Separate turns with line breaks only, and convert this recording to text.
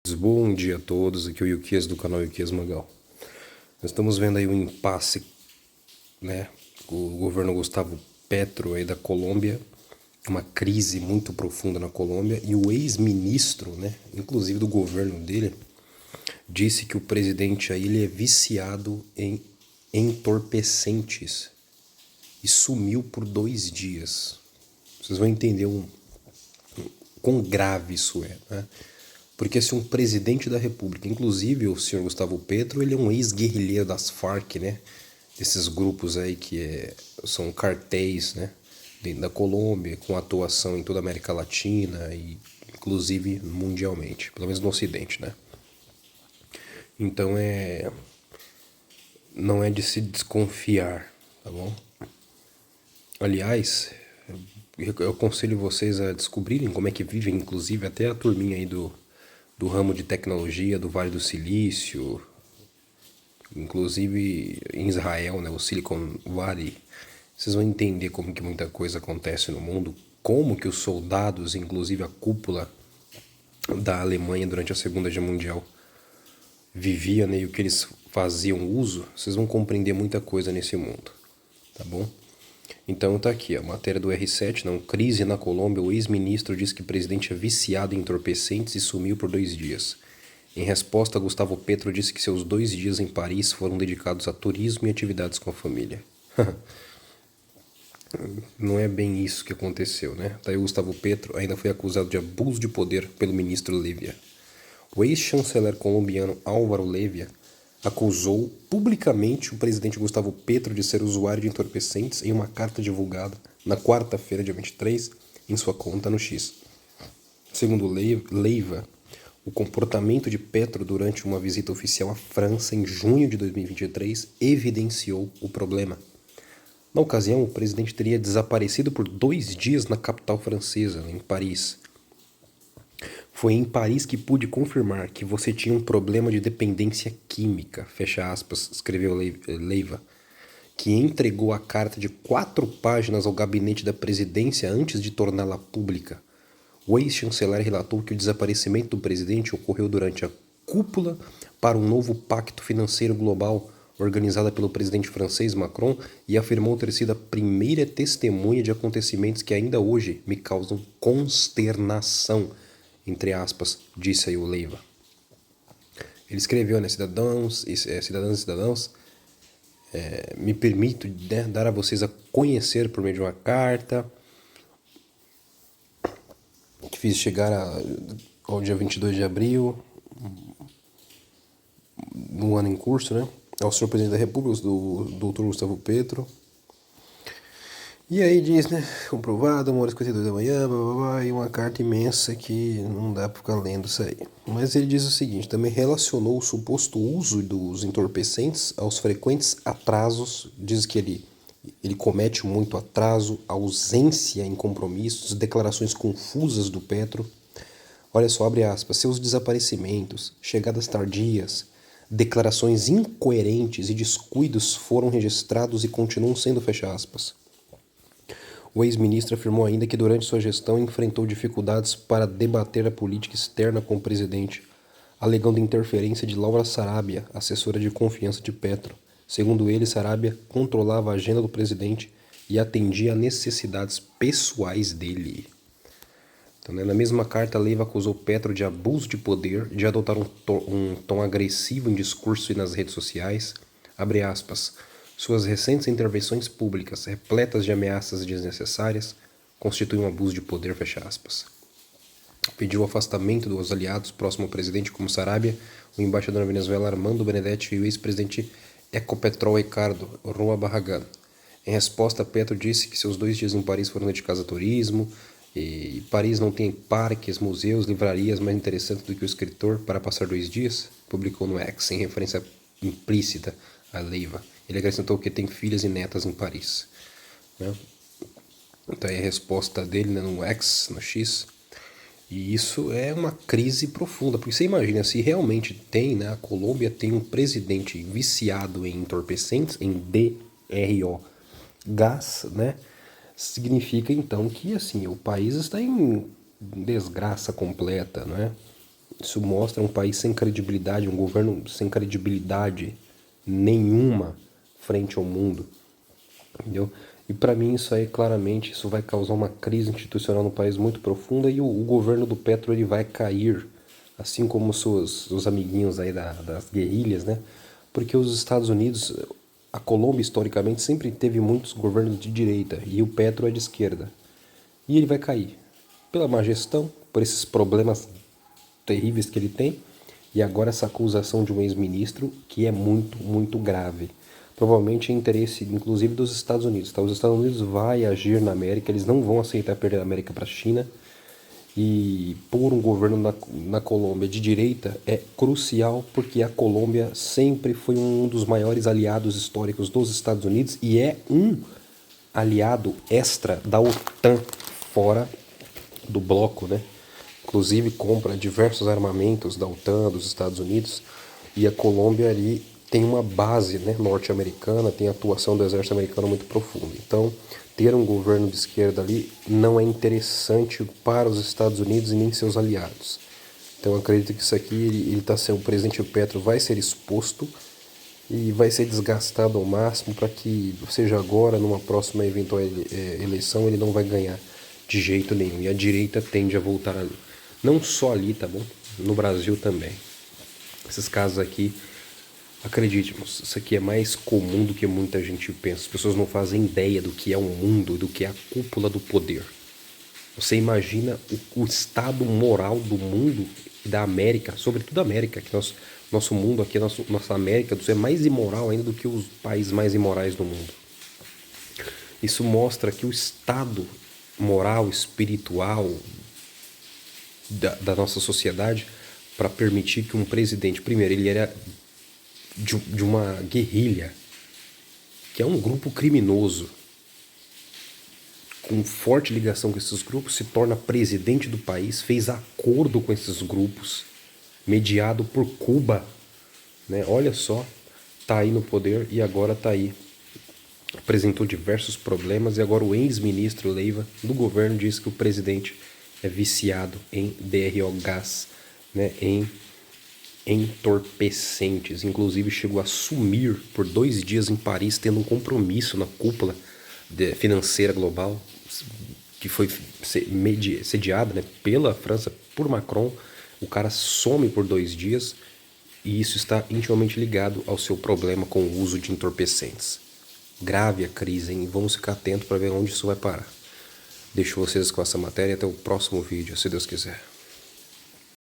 Bom dia a todos, aqui é o Yukias do canal Yukias Magal. Nós estamos vendo aí um impasse, né? O governo Gustavo Petro aí da Colômbia, uma crise muito profunda na Colômbia, e o ex-ministro, né, inclusive do governo dele, disse que o presidente aí ele é viciado em entorpecentes e sumiu por 2 dias. Vocês vão entender quão grave isso é, né? Porque se um presidente da República, inclusive o senhor Gustavo Petro, ele é um ex-guerrilheiro das Farc, né? Desses grupos aí são cartéis, né? Dentro da Colômbia, com atuação em toda a América Latina e inclusive mundialmente, pelo menos no Ocidente, né? Então não é de se desconfiar, tá bom? Aliás, eu aconselho vocês a descobrirem como é que vivem, inclusive até a turminha aí do ramo de tecnologia, do Vale do Silício, inclusive em Israel, né, o Silicon Valley. Vocês vão entender como que muita coisa acontece no mundo, como que os soldados, inclusive a cúpula da Alemanha durante a Segunda Guerra Mundial, vivia, né, e o que eles faziam uso. Vocês vão compreender muita coisa nesse mundo, tá bom? Então tá aqui, a matéria do R7, não, crise na Colômbia, o ex-ministro diz que o presidente é viciado em entorpecentes e sumiu por 2 dias. Em resposta, Gustavo Petro disse que seus 2 dias em Paris foram dedicados a turismo e atividades com a família. Não é bem isso que aconteceu, né? Daí o Gustavo Petro ainda foi acusado de abuso de poder pelo ministro Levia. O ex-chanceler colombiano Álvaro Levia acusou publicamente o presidente Gustavo Petro de ser usuário de entorpecentes em uma carta divulgada na quarta-feira, dia 23, em sua conta no X. Segundo Leiva, o comportamento de Petro durante uma visita oficial à França em junho de 2023 evidenciou o problema. Na ocasião, o presidente teria desaparecido por 2 dias na capital francesa, em Paris. Foi em Paris que pude confirmar que você tinha um problema de dependência química, fecha aspas, escreveu Leiva, que entregou a carta de 4 páginas ao gabinete da presidência antes de torná-la pública. O ex-chanceler relatou que o desaparecimento do presidente ocorreu durante a cúpula para um novo pacto financeiro global organizada pelo presidente francês Macron e afirmou ter sido a primeira testemunha de acontecimentos que ainda hoje me causam consternação, entre aspas, disse aí o Leiva. Ele escreveu, né, cidadãos e cidadãos, me permito, né, dar a vocês a conhecer por meio de uma carta que fiz chegar ao dia 22 de abril, no ano em curso, né, ao senhor presidente da República, do Dr. Gustavo Petro. E aí diz, né, comprovado, 1h52 da manhã, blá, blá, blá, e uma carta imensa que não dá pra ficar lendo isso aí. Mas ele diz o seguinte, também relacionou o suposto uso dos entorpecentes aos frequentes atrasos, diz que ele comete muito atraso, ausência em compromissos, declarações confusas do Petro. Olha só, abre aspas, seus desaparecimentos, chegadas tardias, declarações incoerentes e descuidos foram registrados e continuam sendo, fecha aspas. O ex-ministro afirmou ainda que durante sua gestão enfrentou dificuldades para debater a política externa com o presidente, alegando interferência de Laura Sarabia, assessora de confiança de Petro. Segundo ele, Sarabia controlava a agenda do presidente e atendia a necessidades pessoais dele. Então, né, na mesma carta, Leiva acusou Petro de abuso de poder, de adotar um tom agressivo em discurso e nas redes sociais. Abre aspas. Suas recentes intervenções públicas, repletas de ameaças desnecessárias, constituem um abuso de poder, fecha aspas. Pediu o afastamento dos aliados próximo ao presidente como Sarabia, o embaixador na Venezuela Armando Benedetti e o ex-presidente Ecopetrol Ricardo Roa Barragán. Em resposta, Petro disse que seus 2 dias em Paris foram dedicados a turismo, e Paris não tem parques, museus, livrarias mais interessantes do que o escritor para passar 2 dias, publicou no X, em referência implícita a Leiva. Ele acrescentou que tem filhas e netas em Paris, né? Então aí a resposta dele, né, no X, no X. E isso é uma crise profunda, porque você imagina, se realmente tem, né, a Colômbia tem um presidente viciado em entorpecentes, em DRO, gás, né? Significa então que assim, o país está em desgraça completa, não é? Isso mostra um país sem credibilidade, um governo sem credibilidade nenhuma frente ao mundo, entendeu? E para mim isso aí, claramente, isso vai causar uma crise institucional no país muito profunda e o governo do Petro ele vai cair, assim como os amiguinhos aí das guerrilhas, né? Porque os Estados Unidos, a Colômbia historicamente sempre teve muitos governos de direita e o Petro é de esquerda. E ele vai cair pela má gestão, por esses problemas terríveis que ele tem, e agora essa acusação de um ex-ministro que é muito, muito grave. Provavelmente é interesse, inclusive, dos Estados Unidos. Tá? Os Estados Unidos vai agir na América, eles não vão aceitar perder a América para a China, e pôr um governo na Colômbia de direita é crucial, porque a Colômbia sempre foi um dos maiores aliados históricos dos Estados Unidos e é um aliado extra da OTAN fora do bloco, né? Inclusive compra diversos armamentos da OTAN, dos Estados Unidos, e a Colômbia ali tem uma base, né, norte-americana, tem a atuação do exército americano muito profunda. Então, ter um governo de esquerda ali não é interessante para os Estados Unidos e nem seus aliados. Então, eu acredito que isso aqui, ele está sendo, o presidente Petro vai ser exposto e vai ser desgastado ao máximo para que, seja agora, numa próxima eventual eleição, ele não vai ganhar de jeito nenhum. E a direita tende a voltar ali. Não só ali, tá bom? No Brasil também. Esses casos aqui, acredite, isso aqui é mais comum do que muita gente pensa. As pessoas não fazem ideia do que é o mundo, do que é a cúpula do poder. Você imagina o estado moral do mundo e da América, sobretudo a América, que nosso mundo aqui, nossa América é mais imoral ainda do que os países mais imorais do mundo. Isso mostra que o estado moral, espiritual da nossa sociedade, para permitir que um presidente, primeiro, ele era de uma guerrilha, que é um grupo criminoso, com forte ligação com esses grupos, se torna presidente do país, fez acordo com esses grupos, mediado por Cuba, né? Olha só, tá aí no poder e agora tá aí. Apresentou diversos problemas e agora o ex-ministro Leiva do governo diz que o presidente é viciado em DRO gás, né? Em entorpecentes. Inclusive chegou a sumir por 2 dias em Paris, tendo um compromisso na cúpula financeira global, que foi sediada, né, pela França, por Macron. O cara some por 2 dias e isso está intimamente ligado ao seu problema com o uso de entorpecentes. Grave a crise, hein? Vamos ficar atentos para ver onde isso vai parar. Deixo vocês com essa matéria e até o próximo vídeo, se Deus quiser.